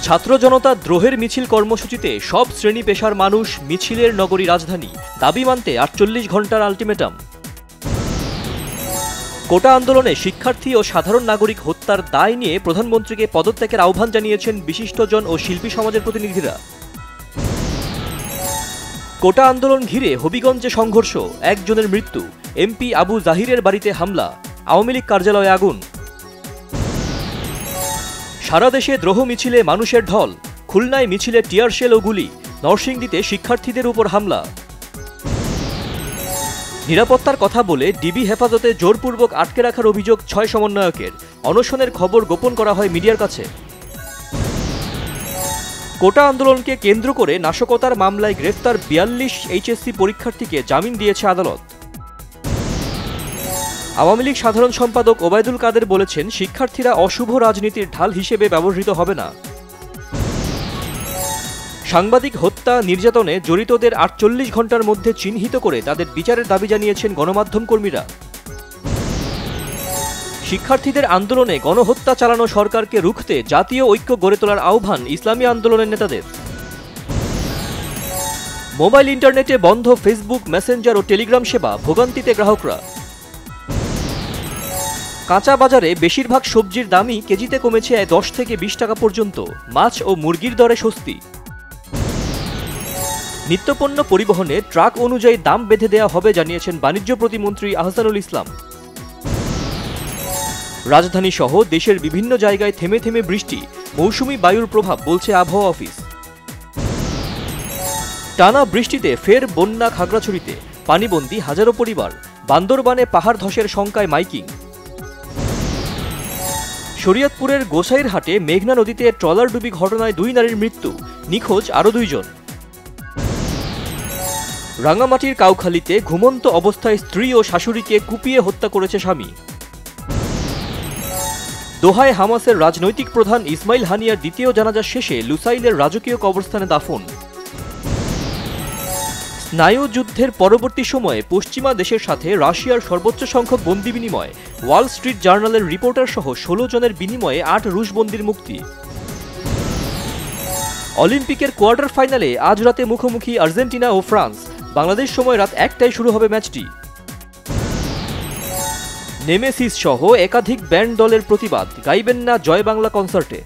ছাত্র জনতা দ্রোহের মিছিল কর্মসূচিতে সব শ্রেণী পেশার মানুষ মিছিলের নগরী রাজধানী, দাবি মানতে ৪৮ ঘন্টার আলটিমেটাম। কোটা আন্দোলনে শিক্ষার্থী ও সাধারণ নাগরিক হত্যার দায় নিয়ে প্রধানমন্ত্রীকে পদত্যাগের আহ্বান জানিয়েছেন বিশিষ্টজন ও শিল্পী সমাজের প্রতিনিধিরা। কোটা আন্দোলন ঘিরে হবিগঞ্জে সংঘর্ষ, একজনের মৃত্যু, এমপি আবু জাহিরের বাড়িতে হামলা, আওয়ামী লীগ কার্যালয়ে আগুন। সারা দেশে দ্রোহ মিছিলে মানুষের ঢল, খুলনায় মিছিলে টিয়ার শেল ও গুলি, নরসিংদীতে শিক্ষার্থীদের উপর হামলা। নিরাপত্তার কথা বলে ডিবি হেফাজতে জোরপূর্বক আটকে রাখার অভিযোগ ৬ সমন্বয়কের, অনশনের খবর গোপন করা হয় মিডিয়ার কাছে। কোটা আন্দোলনকে কেন্দ্র করে নাশকতার মামলায় গ্রেফতার ৪২ এইচএসসি পরীক্ষার্থীকে জামিন দিয়েছে আদালত। আওয়ামী লীগ সাধারণ সম্পাদক ওবায়দুল কাদের বলেছেন, শিক্ষার্থীরা অশুভ রাজনীতির ঢাল হিসেবে ব্যবহৃত হবে না। সাংবাদিক হত্যা নির্যাতনে জড়িতদের ৪৮ ঘন্টার মধ্যে চিহ্নিত করে তাদের বিচারের দাবি জানিয়েছেন গণমাধ্যম কর্মীরা। শিক্ষার্থীদের আন্দোলনে গণহত্যা চালানো সরকারকে রুখতে জাতীয় ঐক্য গড়ে তোলার আহ্বান ইসলামী আন্দোলনের নেতাদের। মোবাইল ইন্টারনেটে বন্ধ ফেসবুক, মেসেঞ্জার ও টেলিগ্রাম সেবা, ভোগান্তিতে গ্রাহকরা। কাঁচা বাজারে বেশিরভাগ সবজির দামই কেজিতে কমেছে ১০ থেকে ২০ টাকা পর্যন্ত, মাছ ও মুরগির দরে স্বস্তি। নিত্যপণ্য পরিবহনে ট্রাক অনুযায়ী দাম বেঁধে দেওয়া হবে জানিয়েছেন বাণিজ্য প্রতিমন্ত্রী আহসানুল ইসলাম। রাজধানী সহ দেশের বিভিন্ন জায়গায় থেমে থেমে বৃষ্টি, মৌসুমি বায়ুর প্রভাব বলছে আবহাওয়া অফিস। টানা বৃষ্টিতে ফের বন্যা খাগড়াছড়িতে, পানিবন্দী হাজারো পরিবার, বান্দরবানে পাহাড় ধসের শঙ্কায় মাইকিং। শরীয়তপুরের গোসাইরহাটে মেঘনা নদীতে ট্রলার ডুবি ঘটনায় ২ নারীর মৃত্যু, নিখোঁজ আরও ২ জন। রাঙামাটির কাউখালীতে ঘুমন্ত অবস্থায় স্ত্রী ও শাশুড়িকে কুপিয়ে হত্যা করেছে স্বামী। দোহায় হামাসের রাজনৈতিক প্রধান ইসমাইল হানিয়ার দ্বিতীয় জানাজা শেষে লুসাইলের রাজকীয় কবরস্থানে দাফন। স্নায়ু যুদ্ধের পরবর্তী সময়ে পশ্চিমা দেশের সাথে রাশিয়ার সর্বোচ্চ সংখ্যক বন্দি বিনিময়, ওয়াল স্ট্রিট জার্নালের রিপোর্টার সহ ১৬ জনের বিনিময়ে ৮ রুশ বন্দির মুক্তি। অলিম্পিকের কোয়ার্টার ফাইনালে আজ রাতে মুখোমুখি আর্জেন্টিনা ও ফ্রান্স, বাংলাদেশ সময় রাত ১টায় শুরু হবে ম্যাচটি। নেমেসিস সহ একাধিক ব্যান্ড দলের প্রতিবাদ, গাইবেন না জয় বাংলা কনসার্টে।